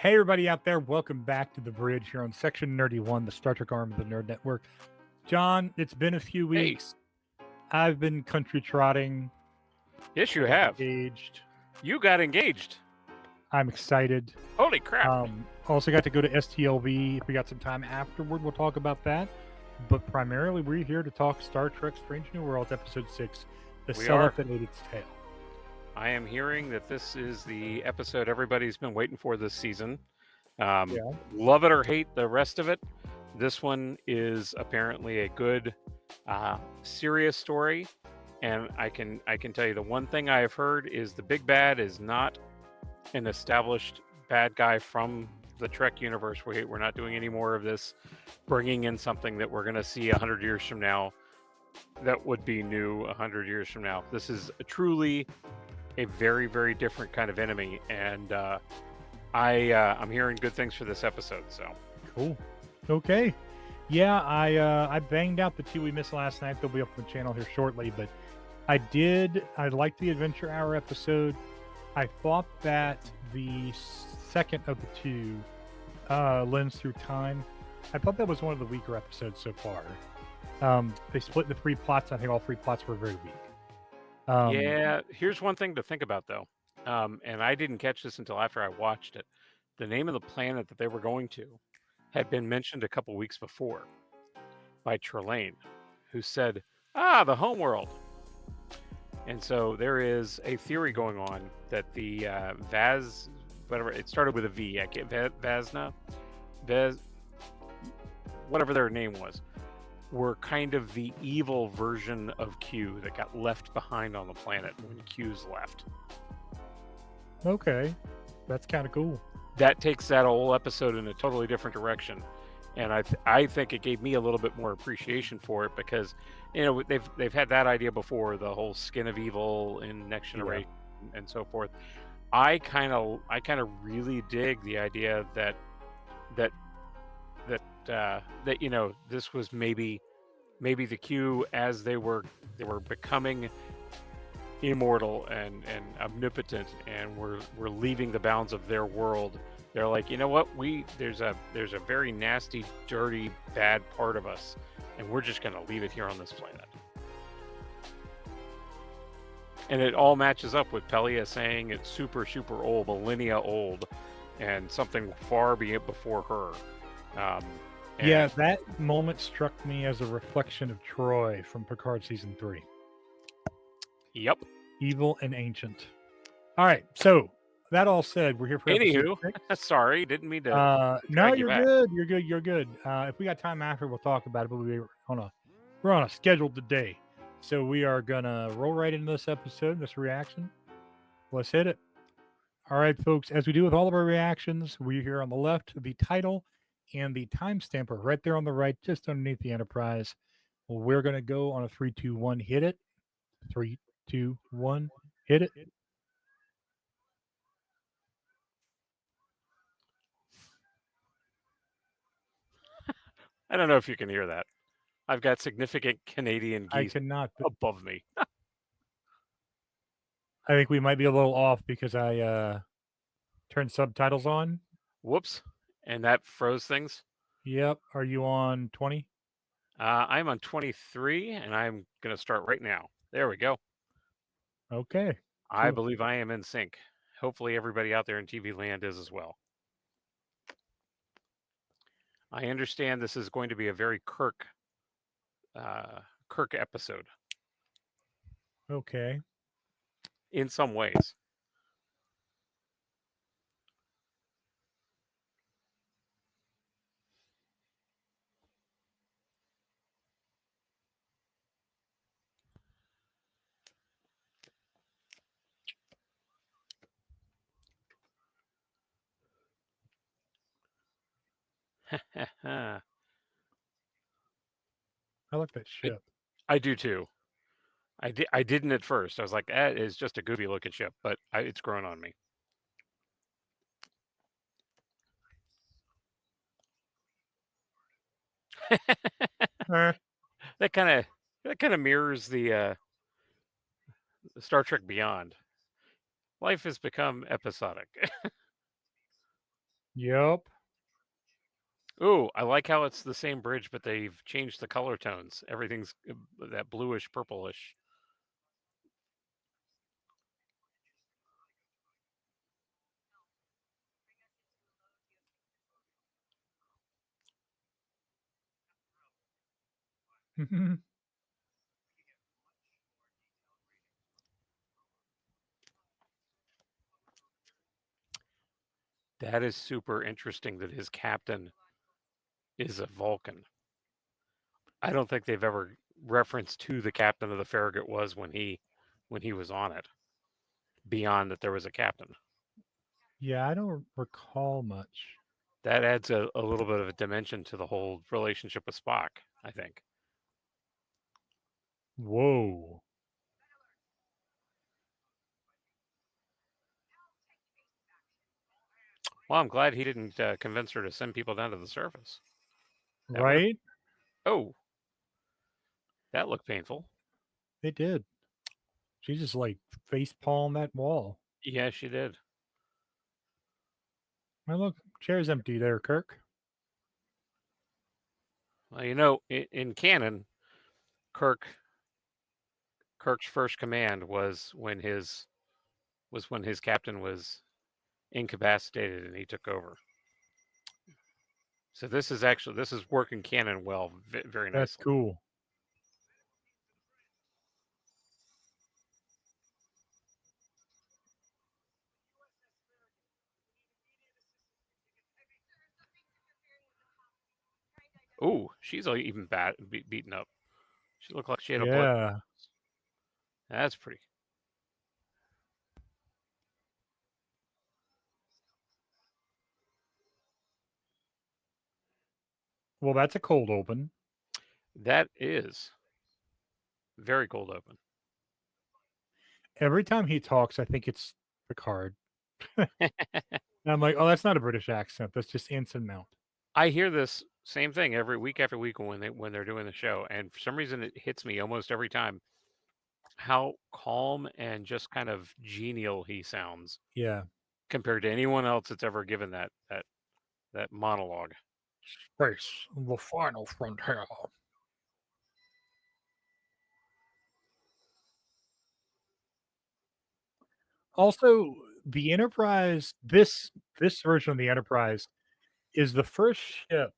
Hey, everybody out there, welcome back to The Bridge here on Section Nerdy 1, the Star Trek arm of the Nerd Network. John, it's been a few Hey. weeks. I've been country trotting. Yes, you I got have. engaged. You got engaged. I'm excited. Holy crap. Also got to go to STLV. If we got some time afterward, we'll talk about that. But primarily, we're here to talk Star Trek Strange New Worlds, Episode 6, The Sehlat that ate its tail. I am hearing that this is the episode everybody's been waiting for this season. Love it or hate the rest of it. This one is apparently a good, serious story. And I can tell you the one thing I have heard is the big bad is not an established bad guy from the Trek universe. We're not doing any more of this, bringing in something that we're going to see 100 years from now that would be new 100 years from now. This is truly a very, very different kind of enemy, and I'm hearing good things for this episode. So cool. Okay. Yeah, I banged out the two we missed last night. They'll be up on the channel here shortly, but I liked the Adventure Hour episode. I thought that the second of the two, Lens Through Time, I thought that was one of the weaker episodes so far. They split the three plots. I think all three plots were very weak. Yeah, here's one thing to think about, though. And I didn't catch this until after I watched it. The name of the planet that they were going to had been mentioned a couple weeks before by Trelane, who said, the homeworld. And so there is a theory going on that the whatever, it started with a V, whatever their name was, were kind of the evil version of Q that got left behind on the planet when Q's left. Okay, that's kind of cool. That takes that whole episode in a totally different direction, and I think it gave me a little bit more appreciation for it because, you know, they've had that idea before, the whole skin of evil in Next Generation and so forth. I kind of really dig the idea that you know, this was maybe the Q as they were becoming immortal and omnipotent, and we're leaving the bounds of their world. They're like, you know what, there's a very nasty, dirty, bad part of us, and we're just gonna leave it here on this planet. And it all matches up with Pelia saying it's super, super old, millennia old, and something far before her. Yeah, that moment struck me as a reflection of Troy from Picard Season 3. Yep. Evil and ancient. All right, so that all said, we're here for Anywho, sorry, didn't mean to. No, you're good. You're good. If we got time after, we'll talk about it. But we're on a schedule today, so we are gonna roll right into this episode, this reaction. Let's hit it. All right, folks. As we do with all of our reactions, we're here on the left, the title and the timestamp are right there on the right, just underneath the Enterprise. Well, we're gonna go on a 3, 2, 1, hit it. 3, 2, 1, hit it. I don't know if you can hear that. I've got significant Canadian geese above me. I think we might be a little off because I turned subtitles on. Whoops. And that froze things? Yep. Are you on 20? I'm on 23, and I'm going to start right now. There we go. Okay. Cool. I believe I am in sync. Hopefully everybody out there in TV land is as well. I understand this is going to be a very Kirk episode. Okay. In some ways. I like that ship. I do too. I didn't at first. I was like, that is just a goofy looking ship, but it's grown on me. That kind of mirrors the Star Trek Beyond. Life has become episodic. Yep. Ooh, I like how it's the same bridge, but they've changed the color tones. Everything's that bluish, purplish. That is super interesting that his captain is a Vulcan. I don't think they've ever referenced who the captain of the Farragut was when he was on it, beyond that there was a captain. Yeah, I don't recall much. That adds a little bit of a dimension to the whole relationship with Spock, I think. Whoa. Well, I'm glad he didn't convince her to send people down to the surface. That would have. Right? Oh, that looked painful. It did. She just like face palm that wall. Yeah, she did. Well, look, chair's empty there, Kirk. Well, in canon, Kirk Kirk's first command was when his captain was incapacitated and he took over. So this is working canon well, very That's nicely. cool. Ooh, she's even beaten up. She looked like she had a blood. Yeah. That's pretty. Well, that's a cold open. That is very cold open. Every time he talks, I think it's Picard. And I'm like, oh, that's not a British accent. That's just Ensign Mount. I hear this same thing every week after week when they're doing the show, and for some reason it hits me almost every time how calm and just kind of genial he sounds Yeah. compared to anyone else that's ever given that monologue. Space, the final frontier. Also, the Enterprise, this version of the Enterprise is the first ship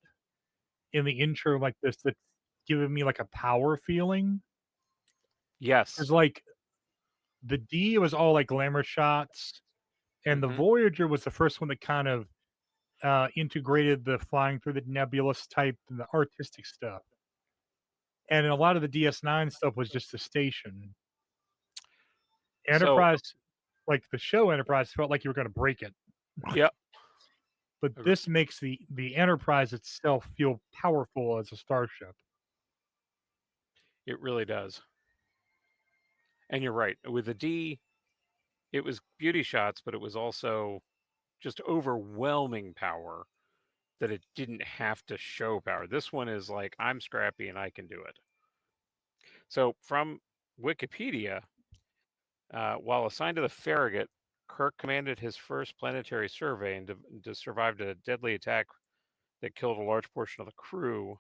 in the intro like this that's giving me like a power feeling. Yes. Because like the D was all like glamour shots, and the Hmm. Voyager was the first one that kind of integrated the flying through the nebulous type and the artistic stuff. And a lot of the DS9 stuff was just the station. So, Enterprise, like the show Enterprise, felt like you were going to break it. yeah, But this makes the Enterprise itself feel powerful as a starship. it really does. And you're right. With the D, it was beauty shots, but it was also just overwhelming power that it didn't have to show power. This one is like, I'm scrappy and I can do it. So, from Wikipedia, while assigned to the Farragut, Kirk commanded his first planetary survey and survived a deadly attack that killed a large portion of the crew.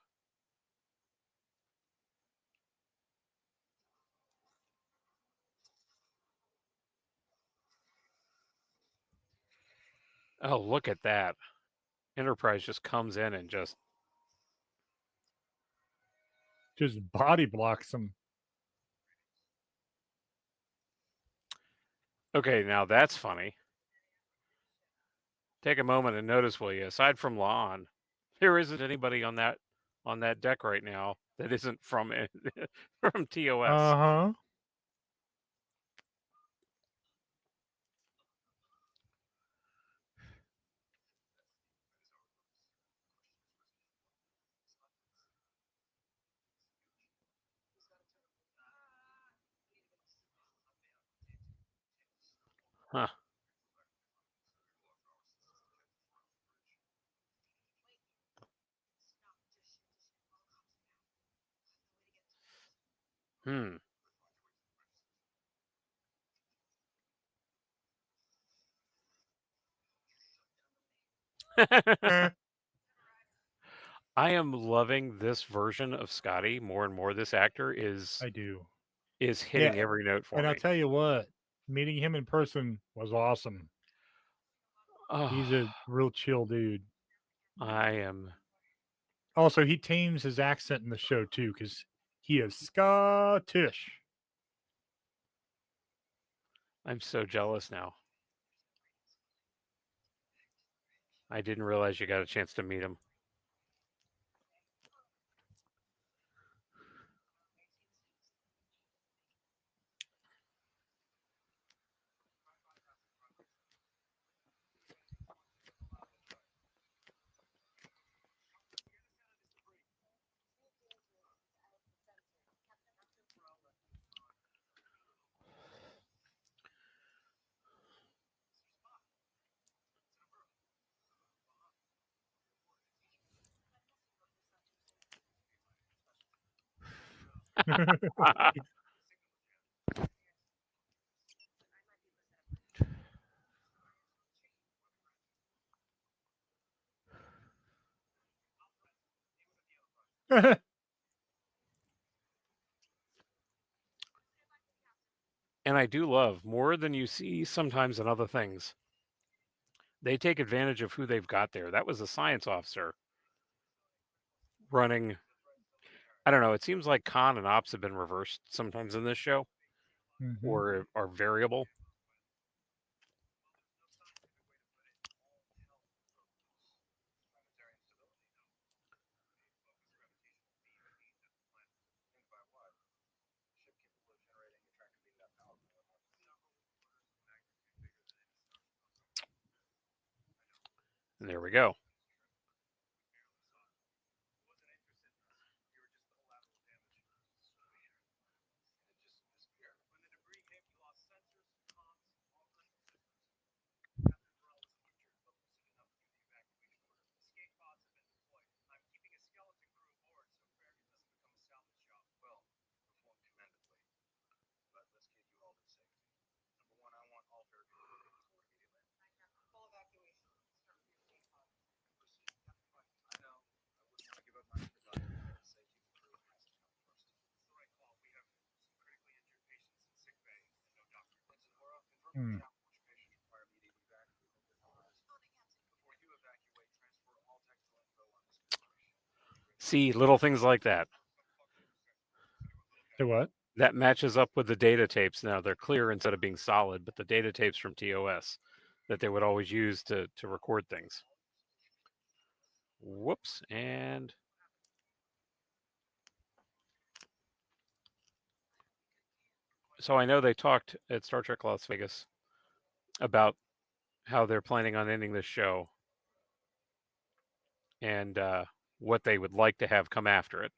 Oh, look at that. Enterprise just comes in and just. Just body blocks them. Okay, now that's funny. Take a moment and notice, will you? Aside from La'an, there isn't anybody on that deck right now that isn't from from TOS. Uh-huh. Huh. Hmm. Eh, I am loving this version of Scotty more and more. This actor I do. is Yeah, hitting every note for and I'll me. tell you what, meeting him in person was awesome. Oh, He's a real chill dude. I am Also, he tames his accent in the show too, because he is Scottish. I'm so jealous now. I didn't realize you got a chance to meet him. And I do love more than you see sometimes in other things. They take advantage of who they've got there. That was a science officer running. I don't know. It seems like con and ops have been reversed sometimes in this show Mhm. or are variable. And there we go. Mm. See little things like that. The what? That matches up with the data tapes now. They're clear instead of being solid, but the data tapes from TOS that they would always use to record things. Whoops. And so I know they talked at Star Trek Las Vegas about how they're planning on ending this show and what they would like to have come after it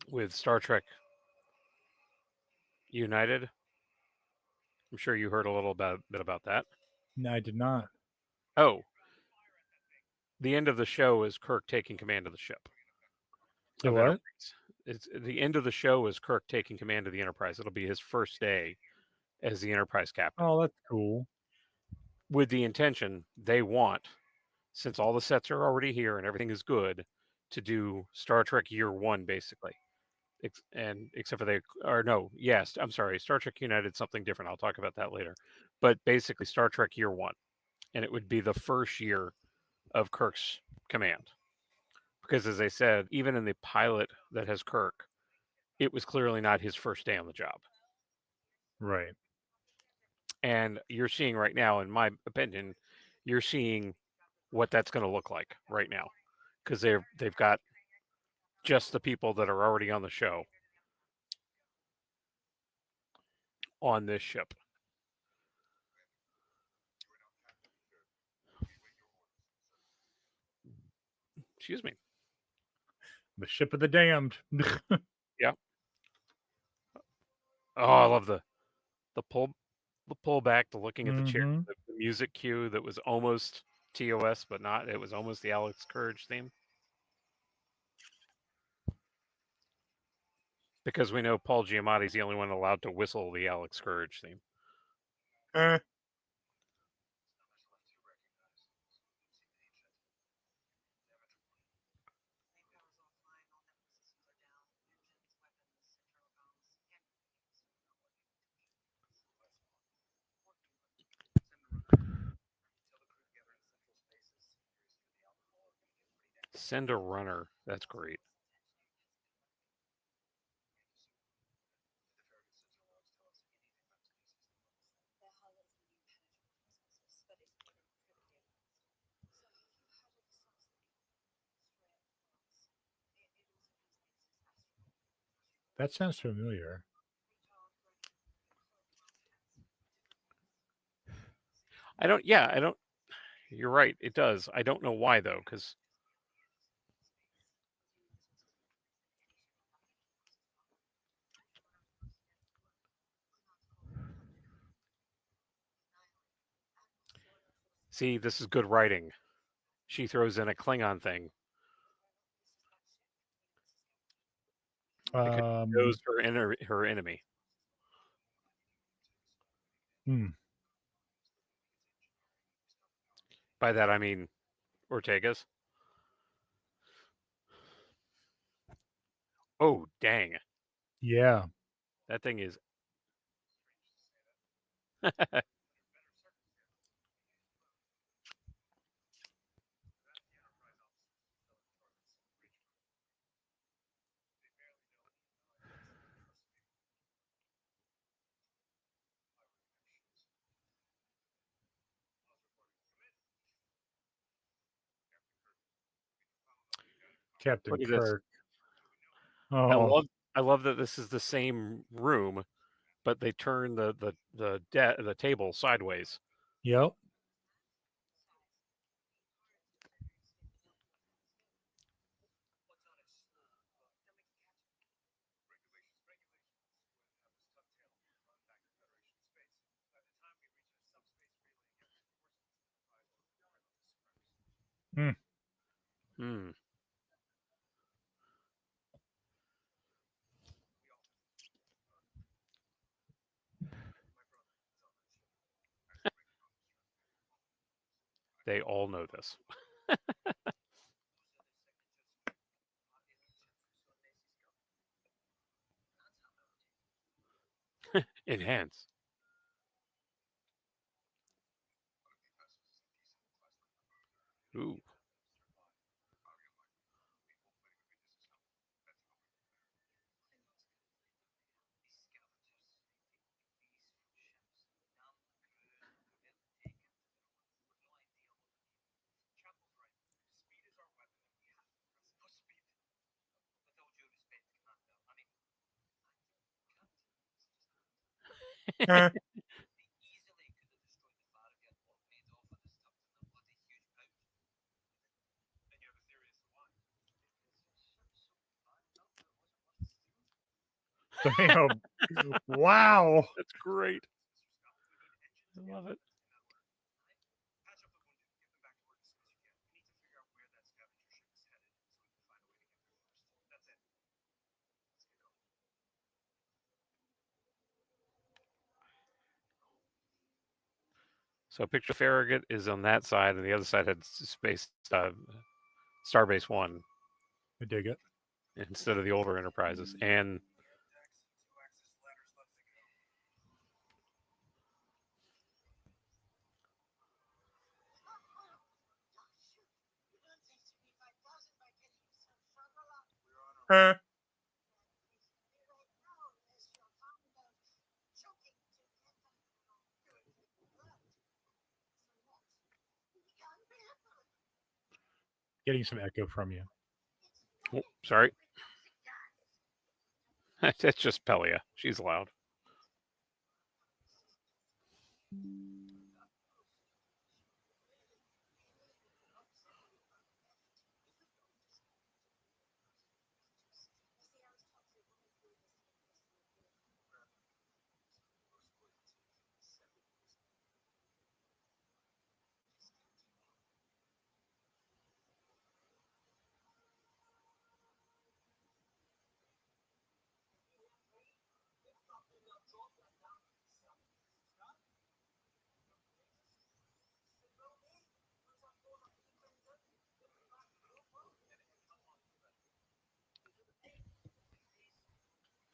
with Star Trek United. I'm sure you heard a little bit about that. No, I did not. Oh, the end of the show is Kirk taking command of the ship The of what? Enterprise. It's the end of the show is Kirk taking command of the Enterprise. It'll be his first day as the Enterprise captain, Oh, that's cool. with the intention they want, since all the sets are already here and everything is good, to do Star Trek Year One basically. And except for they or no, yes, I'm sorry, Star Trek United something different. I'll talk about that later. But basically, Star Trek Year One, and it would be the first year of Kirk's command. Because as I said, even in the pilot that has Kirk, it was clearly not his first day on the job. Right. And you're seeing right now, in my opinion, you're seeing what that's going to look like right now, because they've got just the people that are already on the show on this ship. Excuse me. The ship of the damned. Yeah. Oh, I love the pullback, the looking at the chair, Mhm. the music cue that was almost TOS, but not. It was almost the Alex Courage theme. Because we know Paul Giamatti's the only one allowed to whistle the Alex Courage theme. Eh. Send a runner. That's great. That sounds familiar. I don't. Yeah, I don't. You're right. It does. I don't know why though, because see, this is good writing. She throws in a Klingon thing. Because she knows her enemy. Hmm. By that I mean Ortega's. Oh dang! Yeah. That thing is. Captain Look at this. Kirk. I Oh, love. I love that this is the same room, but they turn the table sideways. yep. Hmm. Hmm. They all know this. Enhance. Ooh. Eh. Damn. Wow. That's great. I love it. So picture Farragut is on that side, and the other side had space Starbase One I dig it. instead of the older Enterprises. And Eh. Getting some echo from you. oh, sorry, that's just Pelia. She's loud.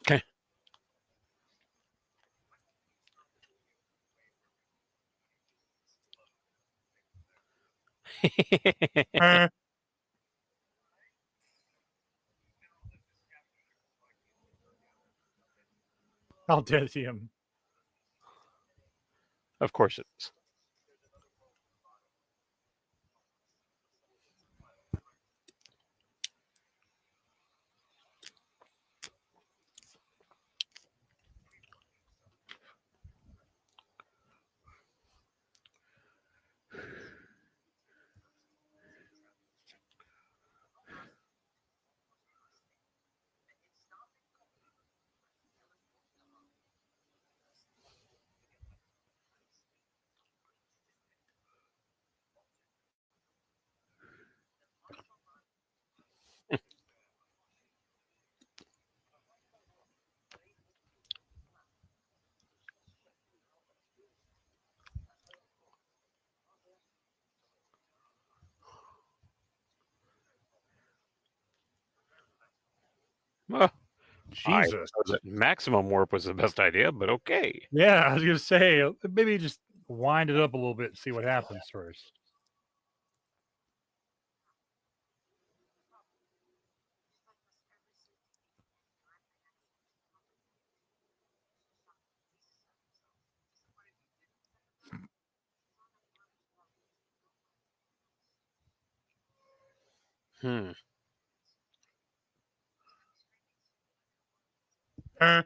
Okay. Eh. Aldesium. Of course it is. Well, I Jesus. know that maximum warp was the best idea, but okay. Yeah, I was gonna say maybe just wind it up a little bit and see what happens first. Hmm. Huh?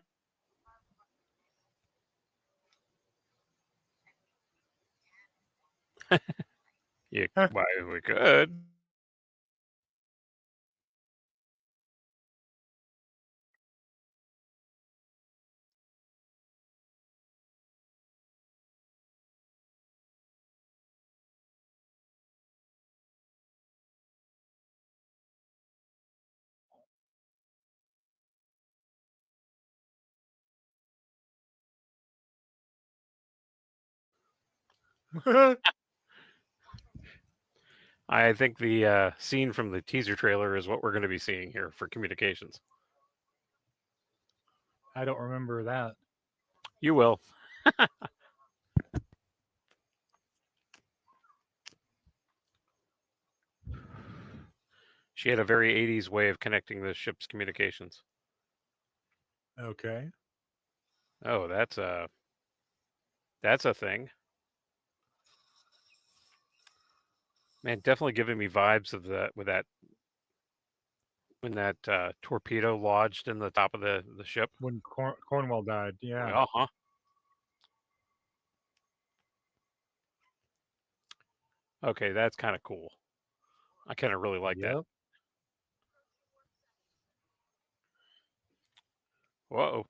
Yeah, Huh? why we could. I think the scene from the teaser trailer is what we're going to be seeing here for communications. I don't remember that. You will. She had a very 80s way of connecting the ship's communications. Okay. Oh, that's a thing. Man, definitely giving me vibes of that with that when that torpedo lodged in the top of the ship. When Cornwell died. Yeah. Uh-huh. Okay, that's kind of cool. I kind of really like that. Yep. Whoa.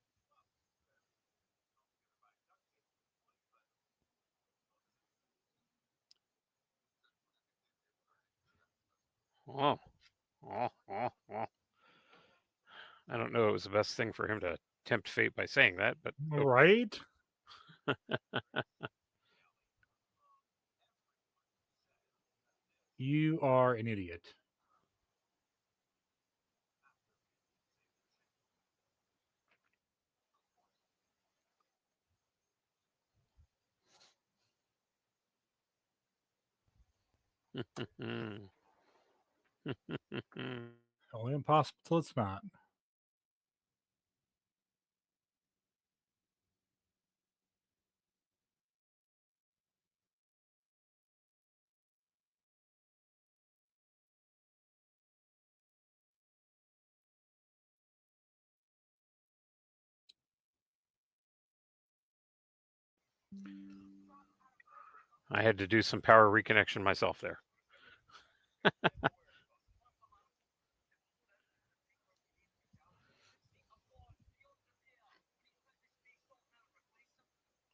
Oh. Oh, oh, oh. I don't know. It was the best thing for him to tempt fate by saying that, but okay. Right? You are an idiot. Only impossible till it's not. I had to do some power reconnection myself there.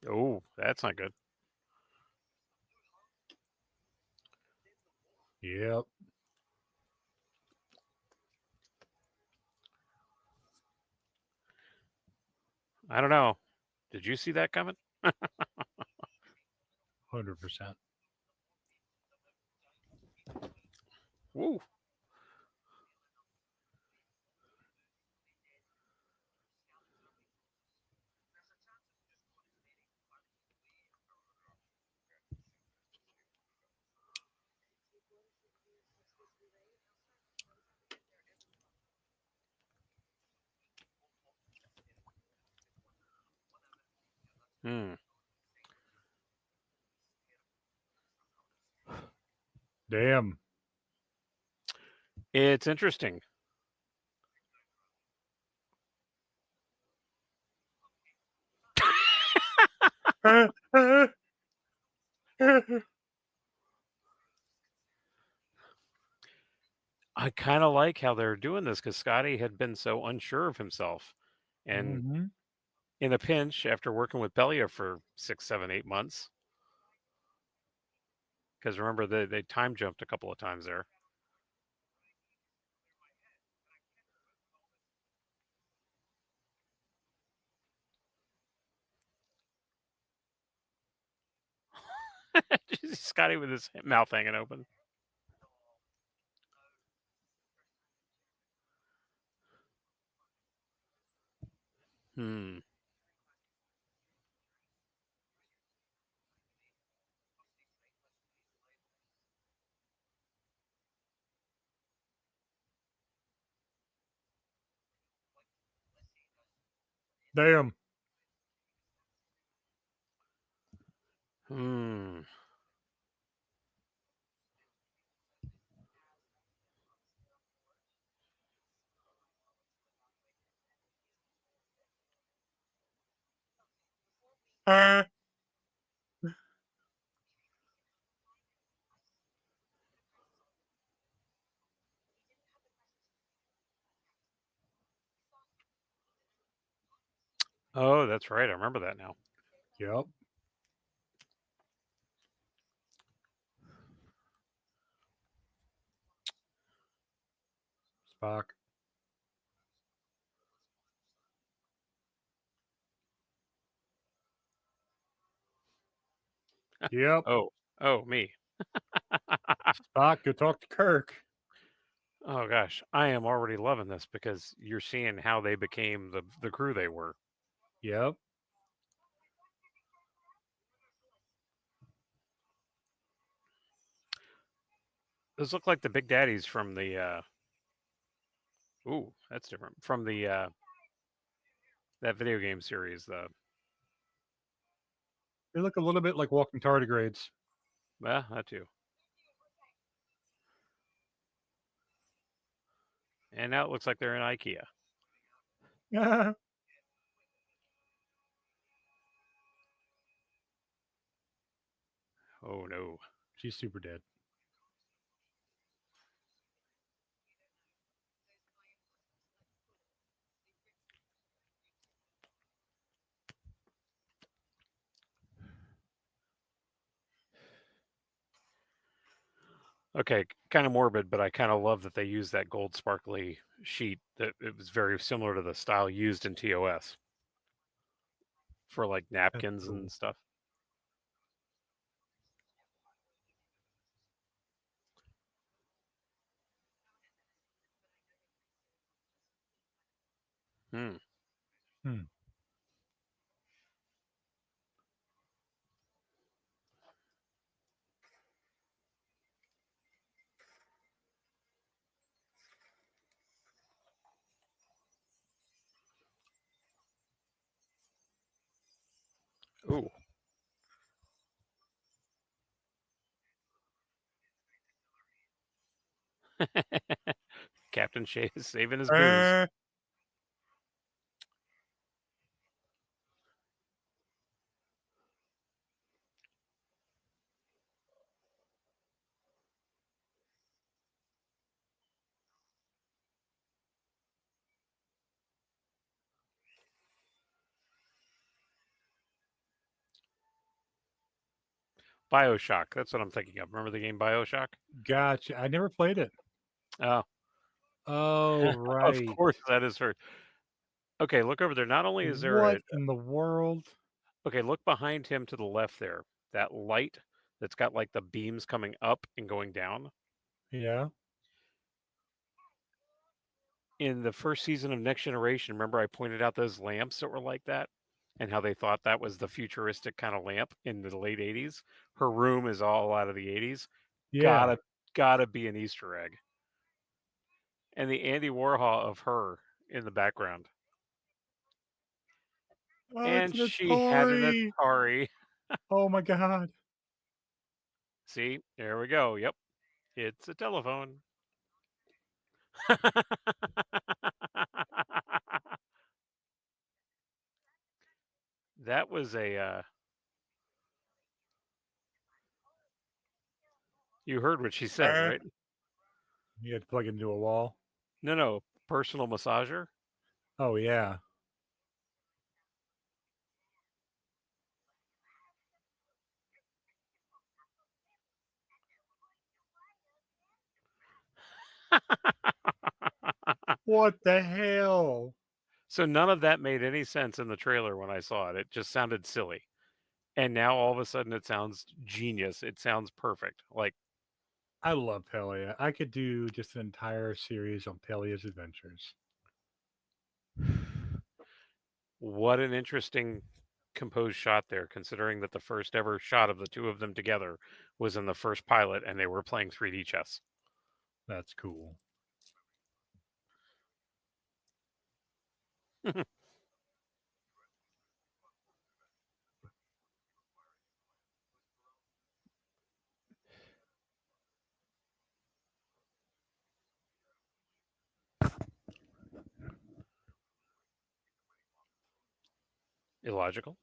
Oh, that's not good. Yep. I don't know. Did you see that coming? 100%. Woo. Hmm. Damn. It's interesting. I kind of like how they're doing this because Scotty had been so unsure of himself, and Mm-hmm. in a pinch after working with Belia for 6, 7, 8 months. Because remember, they time jumped a couple of times there. Scotty with his mouth hanging open. Hmm. Damn. Hmm. Oh, that's right. I remember that now. Yep. Spock. Yep. Oh, me. Spock, go talk to Kirk. Oh gosh, I am already loving this because you're seeing how they became the crew they were. Yep. Those look like the Big Daddies from the. Ooh, that's different from the that video game series. The They look a little bit like walking tardigrades. that too. And now it looks like they're in IKEA. Oh no. She's super dead. Okay, kind of morbid, but I kind of love that they use that gold sparkly sheet. That it was very similar to the style used in TOS for like That's napkins cool. and stuff. Hmm. Hmm. Ooh. Captain Shay is saving his booze. Uh, BioShock. That's what I'm thinking of. Remember the game BioShock? gotcha. I never played it. Oh, Oh, of right. course that is her. Okay, look over there. Not only is there What a in the world? okay, look behind him to the left there. That light that's got like the beams coming up and going down. Yeah. In the first season of Next Generation, remember I pointed out those lamps that were like that and how they thought that was the futuristic kind of lamp in the late 80s. Her room is all out of the 80s. Yeah. Gotta be an Easter egg. And the Andy Warhol of her in the background. Oh, it's And an she had an Atari. Atari. Oh my god. See, there we go. Yep, it's a telephone. That was a, you heard what she said, Uh, right? You had to plug it into a wall. No, no, personal massager. Oh yeah. What the hell? So none of that made any sense in the trailer when I saw it. It just sounded silly. And now all of a sudden it sounds genius. It sounds perfect. Like, I love Pelia. I could do just an entire series on Pelia's adventures. what an interesting composed shot there, considering that the first ever shot of the two of them together was in the first pilot and they were playing 3D chess. That's cool. Illogical.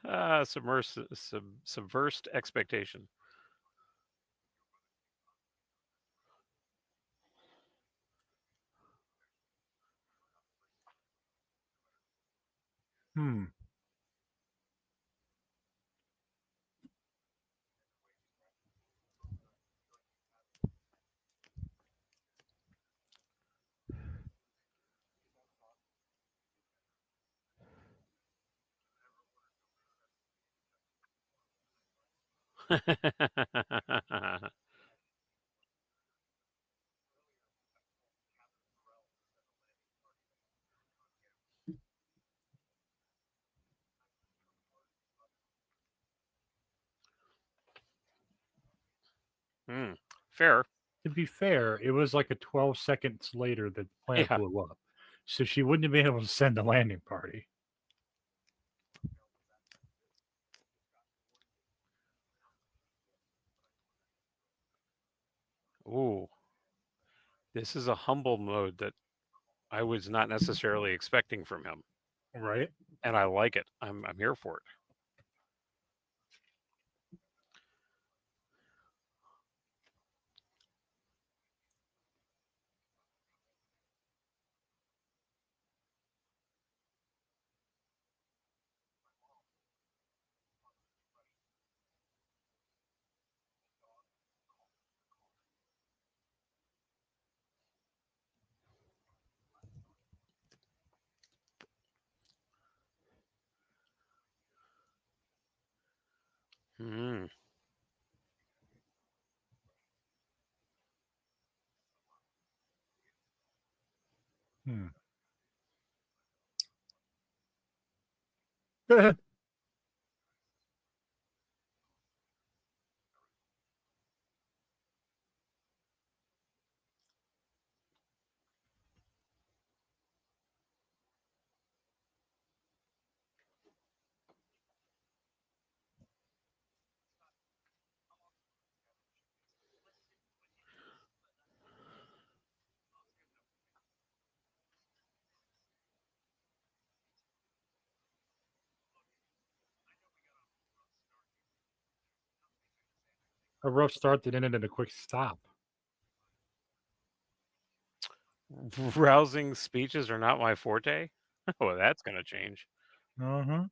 Uh, Subversed expectation. hmm. Hmm. Fair. To be fair, it was like a 12 seconds later that the planet Yeah. blew up. So she wouldn't have been able to send a landing party. Ooh. This is a humble mode that I was not necessarily expecting from him. Right? And I like it. I'm here for it. Hmm. Hmm. A rough start that ended in a quick stop. Rousing speeches are not my forte. Oh, that's going to change. Uh huh.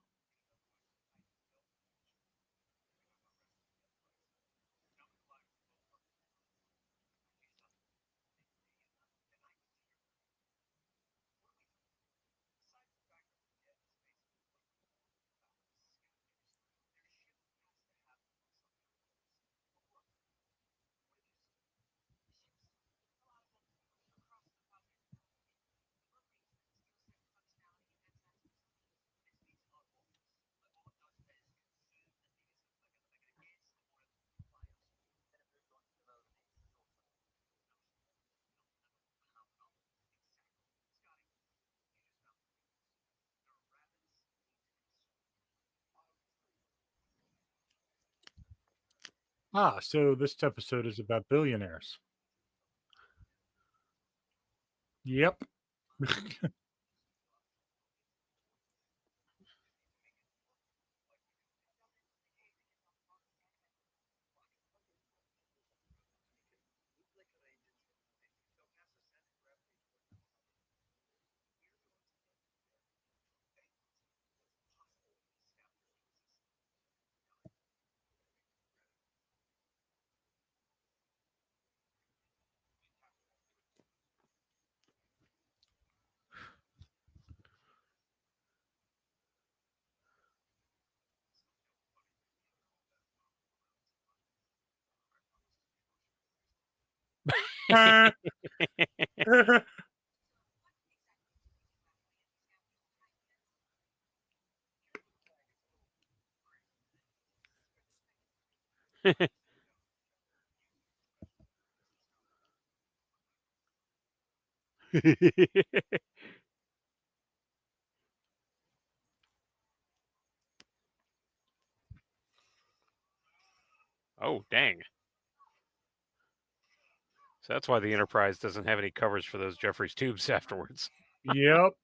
So this episode is about billionaires. Yep. Oh, dang. So that's why the Enterprise doesn't have any covers for those Jeffries tubes afterwards. Yep.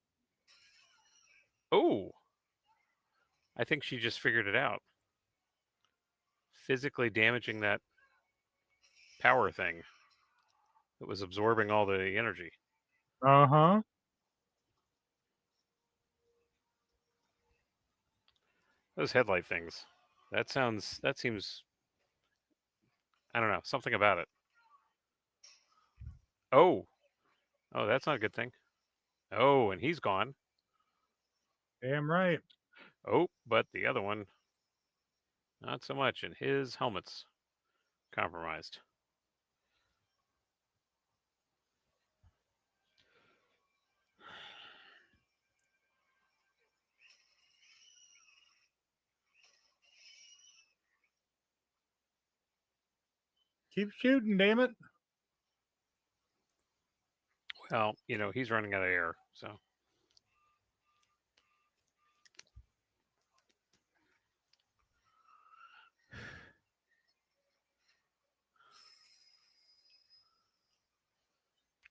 Oh, I think she just figured it out. Physically damaging that power thing that was absorbing all the energy. Uh-huh. Those headlight things. That seems, I don't know, something about it. Oh, oh, that's not a good thing. Oh, and he's gone. Damn right. Oh, but the other one, not so much. And his helmet's compromised. Keep shooting, damn it. Well, he's running out of air, so.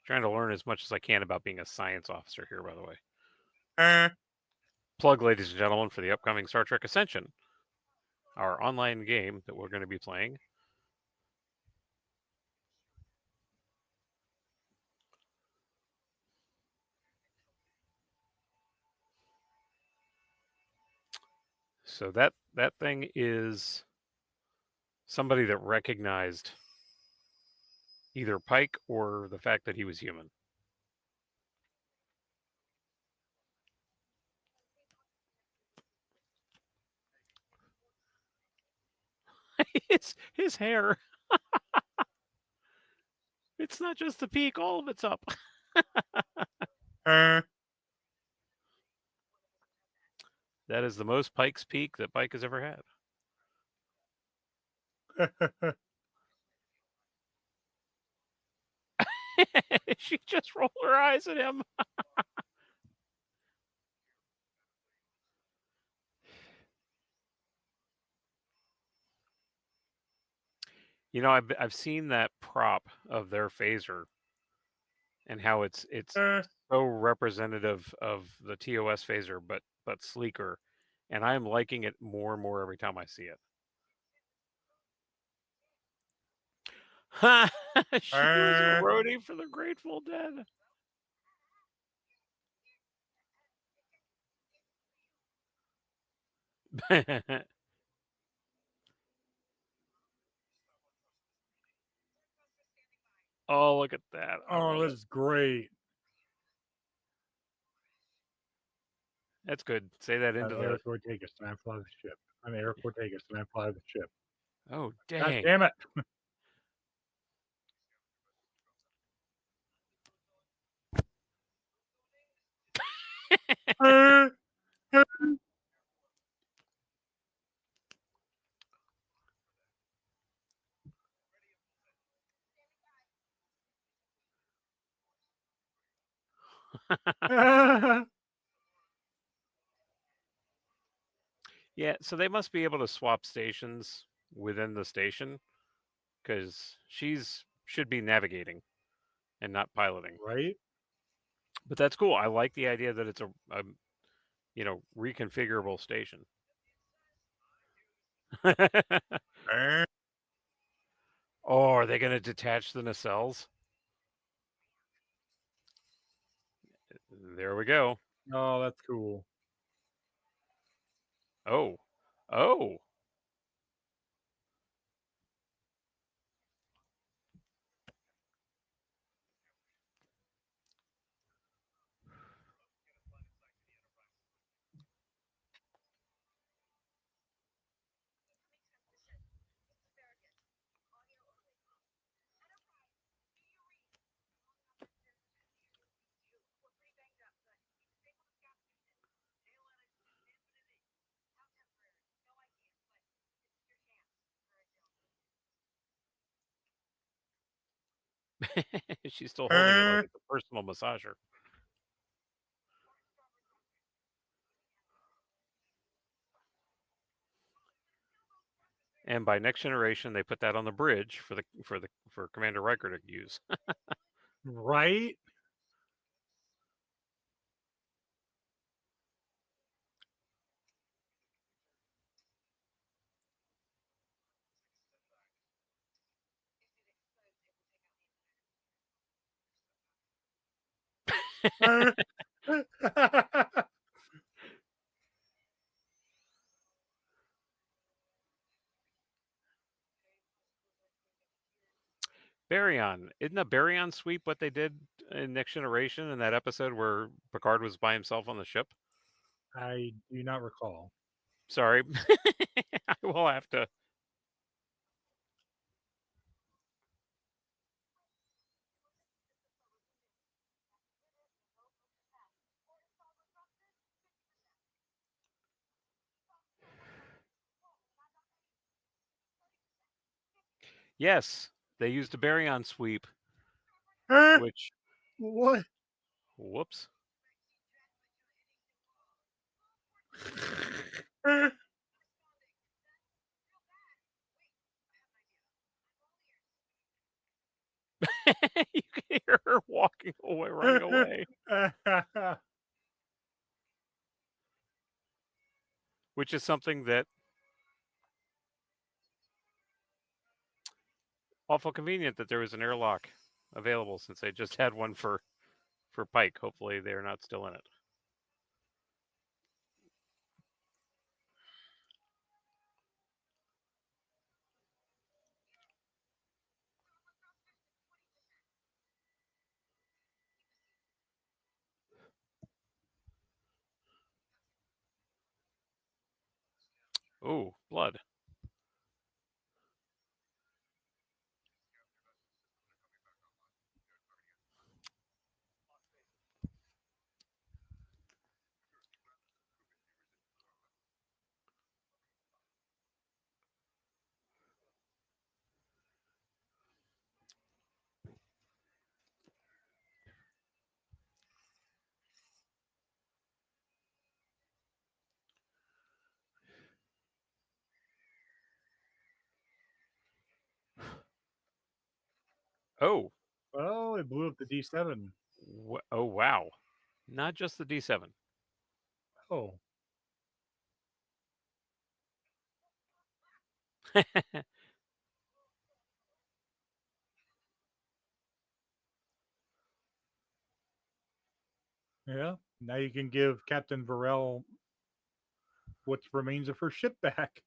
Trying to learn as much as I can about being a science officer here, by the way. Plug, ladies and gentlemen, for the upcoming Star Trek Ascension, our online game that we're going to be playing. So that thing is somebody that recognized either Pike or the fact that he was human. his hair. It's not just the peak, all of it's up. That is the most Pike's peak that Pike has ever had. She just rolled her eyes at him. I've seen that prop of their phaser and how it's so representative of the TOS phaser, but sleeker, and I'm liking it more and more every time I see it. She was a roadie for the Grateful Dead. Oh, look at that. Oh, this is great. That's good. Say that I'm into the... Eric Ortegas, and I fly the ship. I'm Eric Ortegas, and I fly the ship. Oh, God dang. damn it. Yeah, so they must be able to swap stations within the station. because she's should be navigating and not piloting. Right? But that's cool. I like the idea that it's a reconfigurable station. Eh. Oh, are they going to detach the nacelles? There we go. Oh, that's cool. Oh, oh. She's still holding it like Eh. it's a personal massager. And by next generation, they put that on the bridge for Commander Riker to use. Right? Eh. Baryon, isn't a Baryon sweep what they did in Next Generation in that episode where Picard was by himself on the ship? I do not recall. Sorry, I will have to. Yes, they used a Baryon sweep, Eh. which What? whoops. Eh. You can hear her walking away, running away, which is something that awful convenient that there was an airlock available since they just had one for Pike. Hopefully, they're not still in it. Oh, blood. Oh, Oh, it blew up the D7. oh wow. Not just the D7. Oh, yeah. Now you can give Captain Varel what remains of her ship back.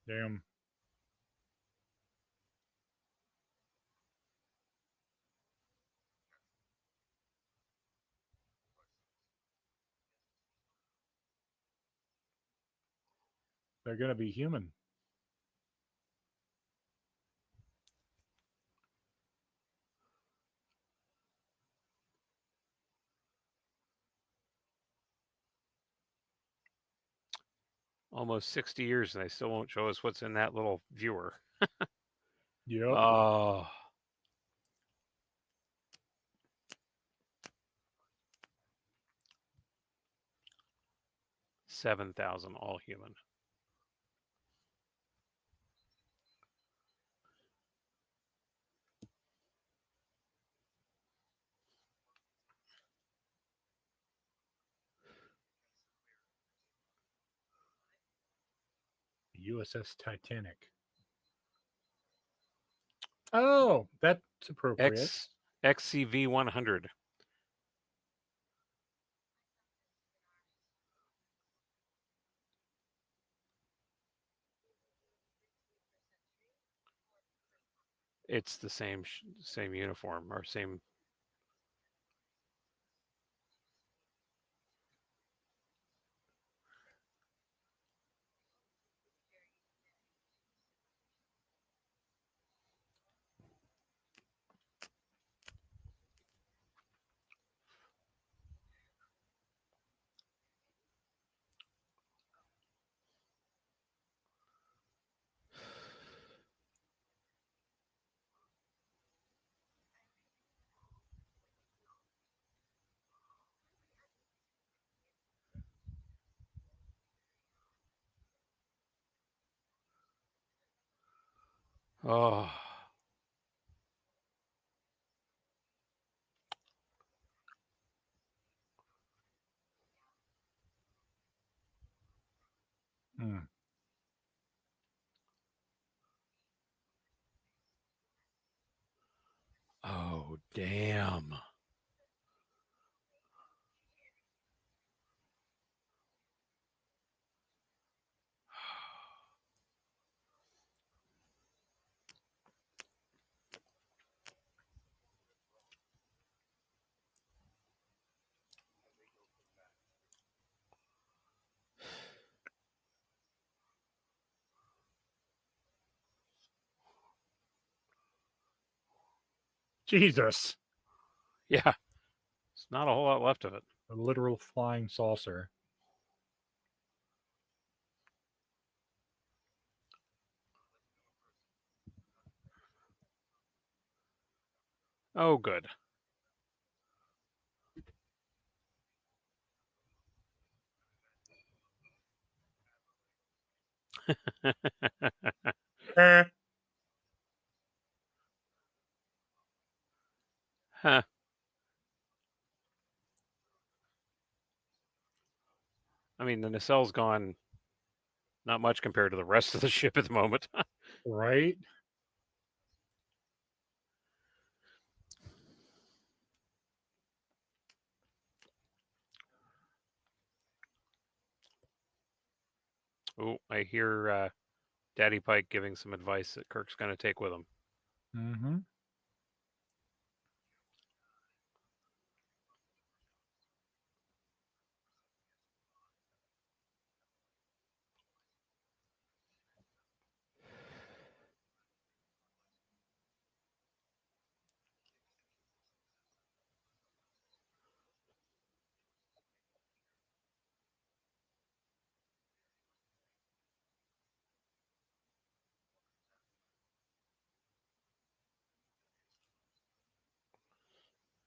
Damn. They're going to be human. Almost 60 years, and they still won't show us what's in that little viewer. Yep. Oh. $7,000 all human. USS Titanic. Oh, that's appropriate. XCV 100. It's the same uniform or same. Oh. Hmm. Oh, damn. Jesus. Yeah. There's not a whole lot left of it. A literal flying saucer. Oh, good. Eh. Huh. I mean, the nacelle's gone not much compared to the rest of the ship at the moment. Right? Oh, I hear Daddy Pike giving some advice that Kirk's going to take with him. Mm-hmm.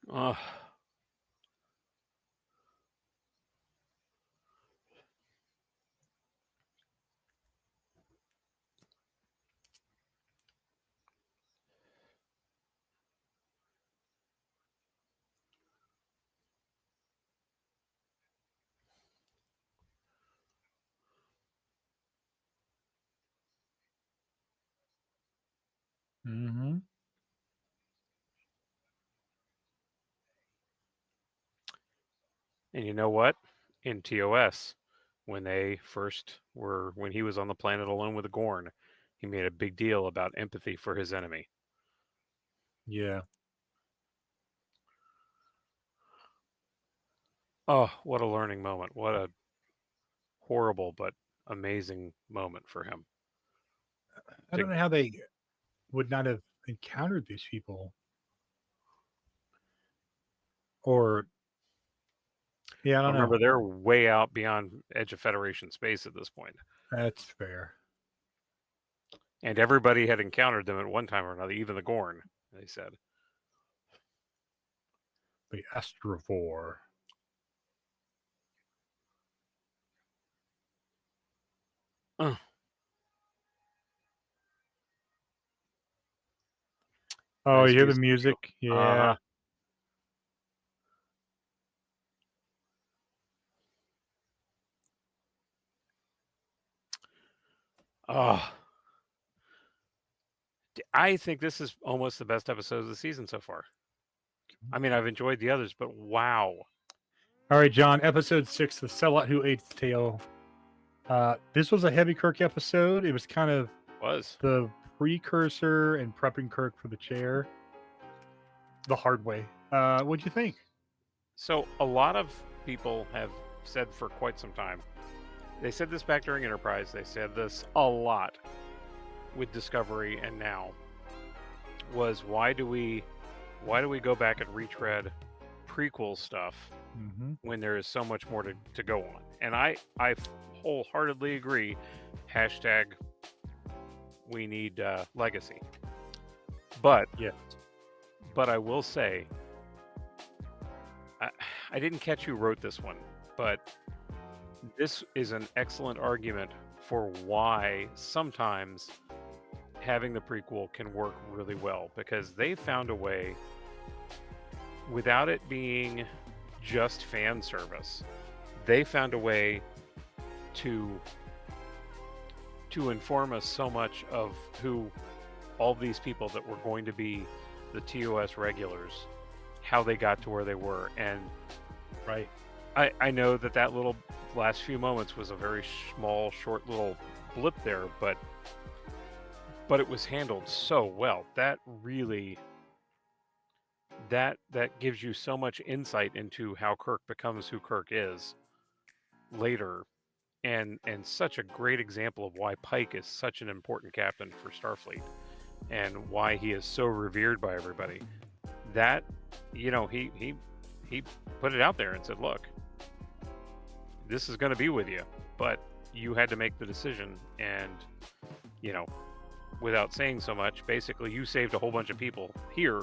Oh. Mm-hmm. And you know what? In TOS, when he was on the planet alone with the Gorn, he made a big deal about empathy for his enemy. Yeah. Oh, what a learning moment. What a horrible but amazing moment for him. I don't know how they would not have encountered these people. Or yeah, I don't know. Remember, they're way out beyond edge of Federation space at this point. That's fair. And everybody had encountered them at one time or another, even the Gorn, they said. The Astrovore. Oh, Nice you hear the music music? too. Yeah. Oh, I think this is almost the best episode of the season so far. I mean, I've enjoyed the others, but wow. All right, John. Episode 6, The Sehlat Who Ate the Tail. This was a heavy Kirk episode. It was kind of the precursor and prepping Kirk for the chair the hard way. What'd you think? So a lot of people have said for quite some time, they said this back during Enterprise, they said this a lot with Discovery and now, was why do we go back and retread prequel stuff when there is so much more to go on? And I wholeheartedly agree. Hashtag we need legacy. But yeah, but I will say, I didn't catch who wrote this one, but this is an excellent argument for why sometimes having the prequel can work really well, because they found a way, without it being just fan service, they found a way to inform us so much of who all these people that were going to be the TOS regulars, how they got to where they were. And right, I know that little last few moments was a very small, short little blip there, but it was handled so well. That really, that gives you so much insight into how Kirk becomes who Kirk is later, and such a great example of why Pike is such an important captain for Starfleet and why he is so revered by everybody. That, you know, he put it out there and said, look, this is going to be with you, but you had to make the decision. And, you know, without saying so much, basically you saved a whole bunch of people here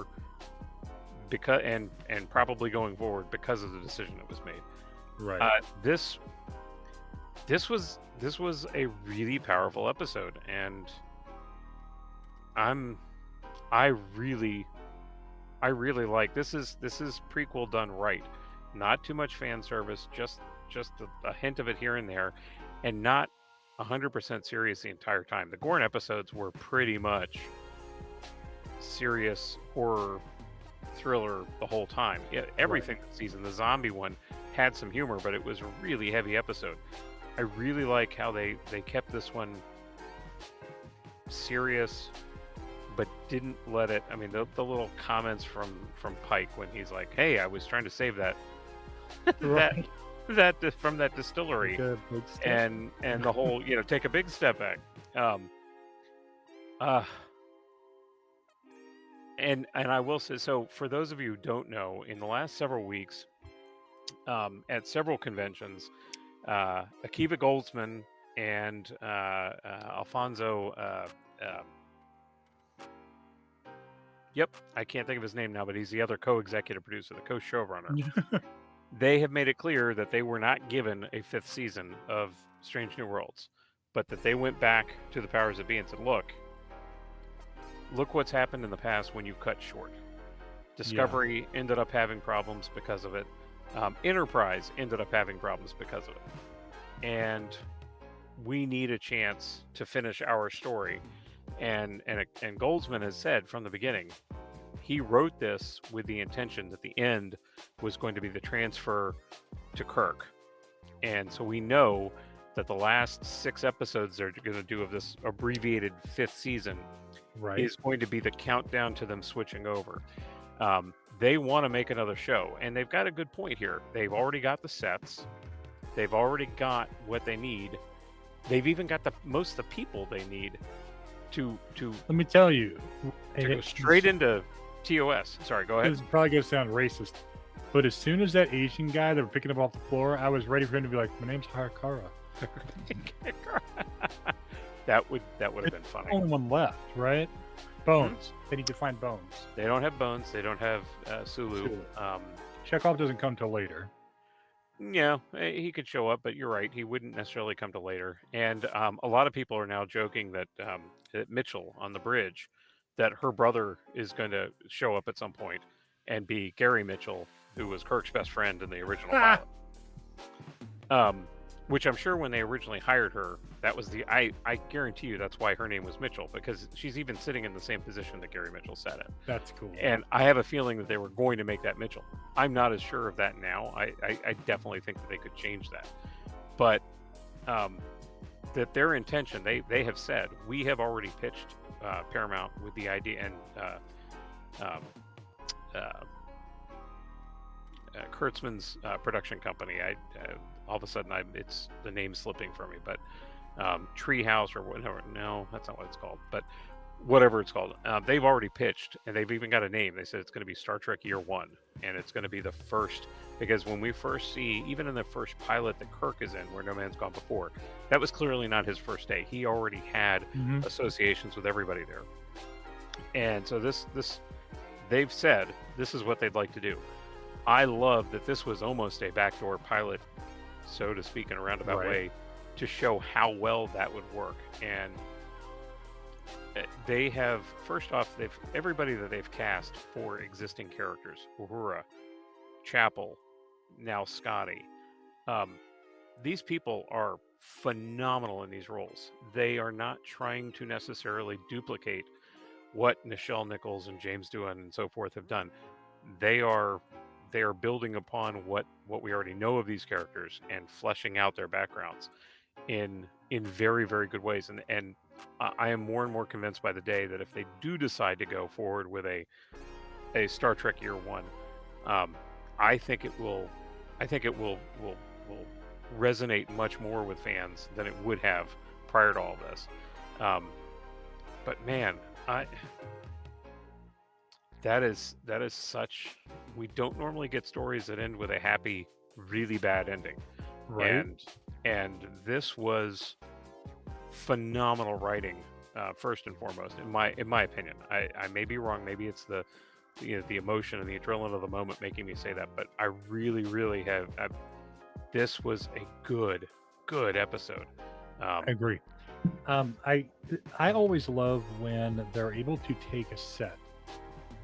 because and probably going forward because of the decision that was made. Right. This was a really powerful episode, and I really like this. Is prequel done right? Not too much fan service, just a hint of it here and there, and not 100% serious the entire time. The Gorn episodes were pretty much serious horror thriller the whole time. Everything this season. The zombie one had some humor, but it was a really heavy episode. I really like how they kept this one serious, but didn't let it. I mean, the little comments from Pike when he's like, "Hey, I was trying to save that that from that distillery," and the whole, you know, take a big step back. And I will say, so for those of you who don't know, in the last several weeks, at several conventions, Akiva Goldsman and Alfonso, I can't think of his name now, but he's the other co-executive producer, the co-showrunner. They have made it clear that they were not given a 5th season of Strange New Worlds, but that they went back to the powers that be and said, look what's happened in the past when you cut short. Discovery ended up having problems because of it. Enterprise ended up having problems because of it. And we need a chance to finish our story. And Goldsman has said from the beginning, he wrote this with the intention that the end was going to be the transfer to Kirk. And so we know that the last 6 episodes they're going to do of this abbreviated 5th season is going to be the countdown to them switching over. They want to make another show, and they've got a good point here. They've already got the sets. They've already got what they need. They've even got most of the people they need to let me tell you, to go straight into TOS. Sorry, go ahead. This is probably going to sound racist, but as soon as that Asian guy that were picking up off the floor, I was ready for him to be like, my name's Harakara. That would have been funny. Only one left, right? Bones. They need to find Bones. They don't have Bones. They don't have Sulu. Chekhov doesn't come till later. Yeah, he could show up, but you're right. He wouldn't necessarily come to later. And a lot of people are now joking that Mitchell on the bridge, that her brother is going to show up at some point and be Gary Mitchell, who was Kirk's best friend in the original pilot. Which I'm sure when they originally hired her, that was I guarantee you that's why her name was Mitchell, because she's even sitting in the same position that Gary Mitchell sat in. That's cool. And I have a feeling that they were going to make that Mitchell. I'm not as sure of that now. I definitely think that they could change that. But that their intention, they have said, we have already pitched Paramount with the idea, and Kurtzman's production company. All of a sudden, it's the name slipping from me, but Treehouse or whatever. No, that's not what it's called. But whatever it's called, they've already pitched, and they've even got a name. They said it's going to be Star Trek Year One, and it's going to be the first. Because when we first see, even in the first pilot that Kirk is in, where No Man's Gone Before, that was clearly not his first day. He already had associations with everybody there, and so this they've said this is what they'd like to do. I love that this was almost a backdoor pilot, so to speak, in a roundabout way, to show how well that would work. And they have, first off, everybody that they've cast for existing characters, Uhura, Chapel, now Scotty. These people are phenomenal in these roles. They are not trying to necessarily duplicate what Nichelle Nichols and James Doohan and so forth have done. They are building upon what we already know of these characters and fleshing out their backgrounds in very, very good ways. And I am more and more convinced by the day that if they do decide to go forward with a Star Trek Year One, I think it will resonate much more with fans than it would have prior to all this. But man, that is such. We don't normally get stories that end with a happy, really bad ending, right? And this was phenomenal writing, first and foremost, in my opinion. I may be wrong. Maybe it's the emotion and the adrenaline of the moment making me say that, but I really have. This was a good episode. I agree. I always love when they're able to take a set,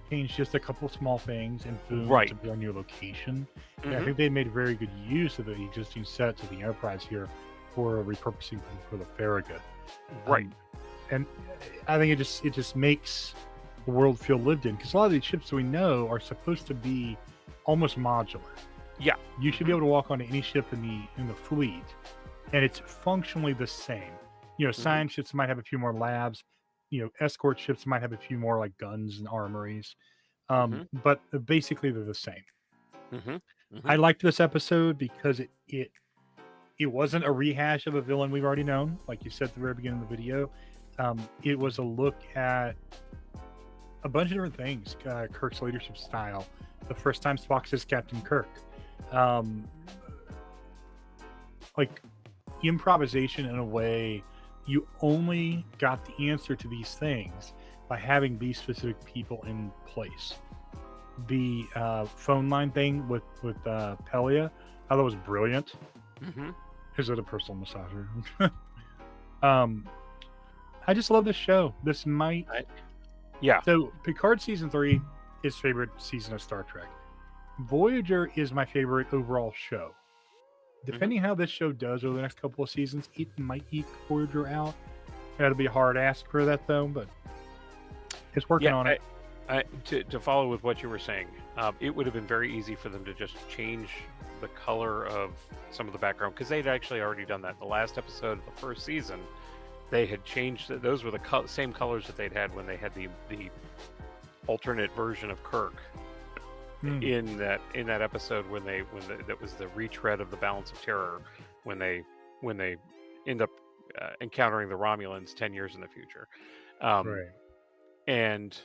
change just a couple small things, and boom, to be on your location. And I think they made very good use of the existing sets of the Enterprise here for repurposing for the Farragut. And I think it just makes the world feel lived in, because a lot of these ships that we know are supposed to be almost modular. Yeah, you should be able to walk onto any ship in the fleet, and it's functionally the same. Science ships might have a few more labs. Escort ships might have a few more like guns and armories, but basically they're the same. I liked this episode because it wasn't a rehash of a villain we've already known, like you said at the very beginning of the video. It was a look at a bunch of different things. Kirk's leadership style, the first time Spock says Captain Kirk, like improvisation in a way you only got the answer to these things by having these specific people in place. The phone line thing with Pelia, I thought was brilliant. Is it a personal massager? I just love this show. This might, So Picard season 3 is favorite season of Star Trek. Voyager is my favorite overall show. Depending how this show does over the next couple of seasons, it might eke Voyager out. That'll be a hard ask for that, though, but it's working on it. To follow with what you were saying, it would have been very easy for them to just change the color of some of the background, because they'd actually already done that. The last episode of the first season, they had changed. Those were the same colors that they'd had when they had the alternate version of Kirk. In that episode that was the retread of the Balance of Terror, when they end up encountering the Romulans 10 years in the future. And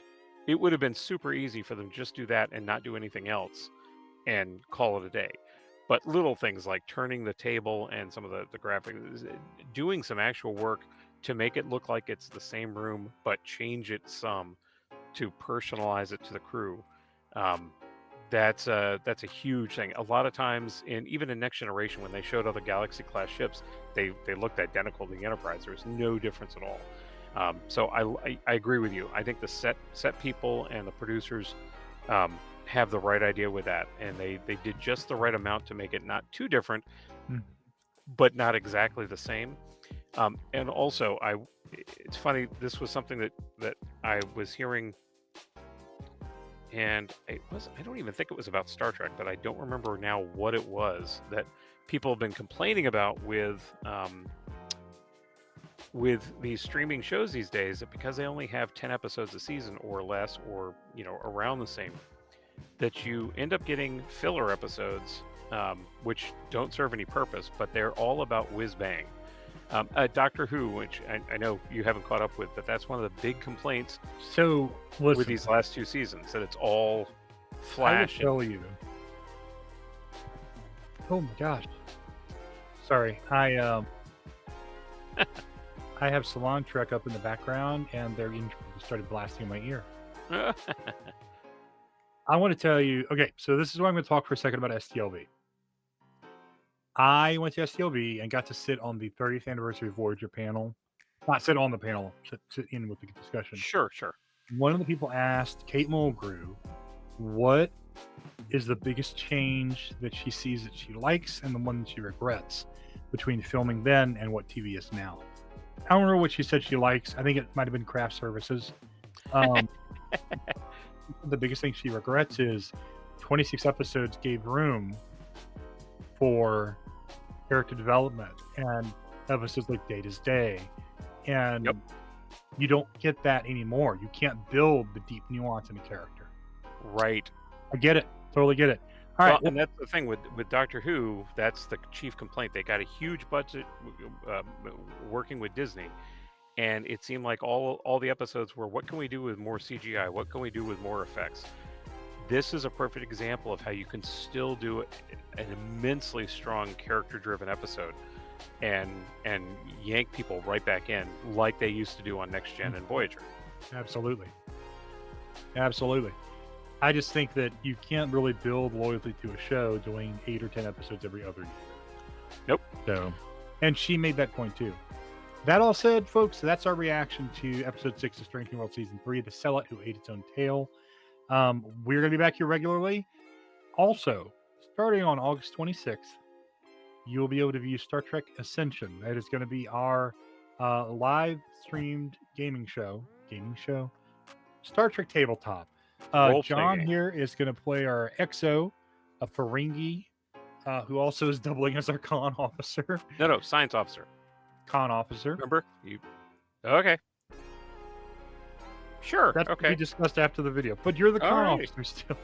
it would have been super easy for them to just do that and not do anything else and call it a day. But little things like turning the table and some of the graphics, doing some actual work to make it look like it's the same room, but change it some to personalize it to the crew. Um, that's a huge thing. A lot of times, even in Next Generation, when they showed other Galaxy class ships, they looked identical to the Enterprise. There was no difference at all. So I agree with you. I think the set people and the producers have the right idea with that, and they did just the right amount to make it not too different, but not exactly the same. And also, it's funny. This was something that I was hearing. And I don't even think it was about Star Trek, but I don't remember now what it was that people have been complaining about with these streaming shows these days, that because they only have 10 episodes a season or less, or around the same, that you end up getting filler episodes, which don't serve any purpose, but they're all about whiz bang. Doctor Who, which I know you haven't caught up with, but that's one of the big complaints. So listen, with these last 2 seasons, that it's all flash. I will tell you. Oh my gosh! Sorry, I have Salon Trek up in the background, and their intro started blasting in my ear. I want to tell you. Okay, so this is why I'm going to talk for a second about STLV. I went to STLV and got to sit on the 30th anniversary Voyager panel. Not sit on the panel, sit in with the discussion. Sure. One of the people asked Kate Mulgrew, what is the biggest change that she sees that she likes and the one that she regrets between filming then and what TV is now? I don't remember what she said she likes. I think it might have been craft services. The biggest thing she regrets is 26 episodes gave room for character development and episodes like Data's Day, and you don't get that anymore. You can't build the deep nuance in a character. Right. I get it. Totally get it. All right. And that's the thing with Doctor Who. That's the chief complaint. They got a huge budget working with Disney, and it seemed like all the episodes were, what can we do with more CGI? What can we do with more effects? This is a perfect example of how you can still do an immensely strong character-driven episode and yank people right back in like they used to do on Next Gen and Voyager. Absolutely. I just think that you can't really build loyalty to a show doing 8 or 10 episodes every other year. Nope. So, and she made that point too. That all said, folks, that's our reaction to episode 6 of Strange New World Season 3, The Sehlat Who Ate Its Own Tail. We're going to be back here regularly. Also, starting on August 26th, you'll be able to view Star Trek Ascension. That is going to be our live streamed gaming show. Star Trek Tabletop. John here is going to play our XO, a Ferengi, who also is doubling as our con officer. No, science officer. Con officer. Remember? Okay. Sure. That's okay. to be discussed after the video. But you're the con officer still.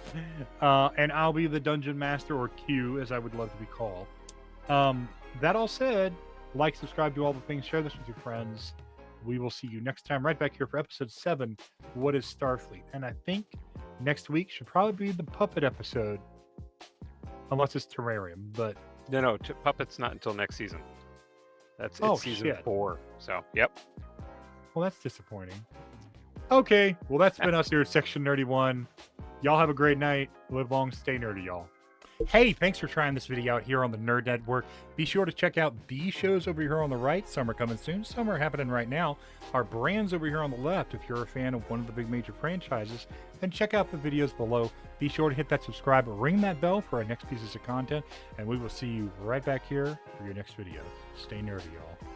And I'll be the dungeon master, or Q, as I would love to be called. That all said, like, subscribe, do all the things, share this with your friends. We will see you next time right back here for episode 7, What is Starfleet? And I think next week should probably be the puppet episode, unless it's Terrarium. But no, puppet's not until next season. It's season 4. So, yep. Well, that's disappointing. Okay, well, that's been us here at Section Nerdy 1. Y'all have a great night. Live long, stay nerdy, y'all. Hey, thanks for trying this video out here on the Nerd Network. Be sure to check out these shows over here on the right. Some are coming soon. Some are happening right now. Our brands over here on the left. If you're a fan of one of the big major franchises, then check out the videos below. Be sure to hit that subscribe, ring that bell for our next pieces of content, and we will see you right back here for your next video. Stay nerdy, y'all.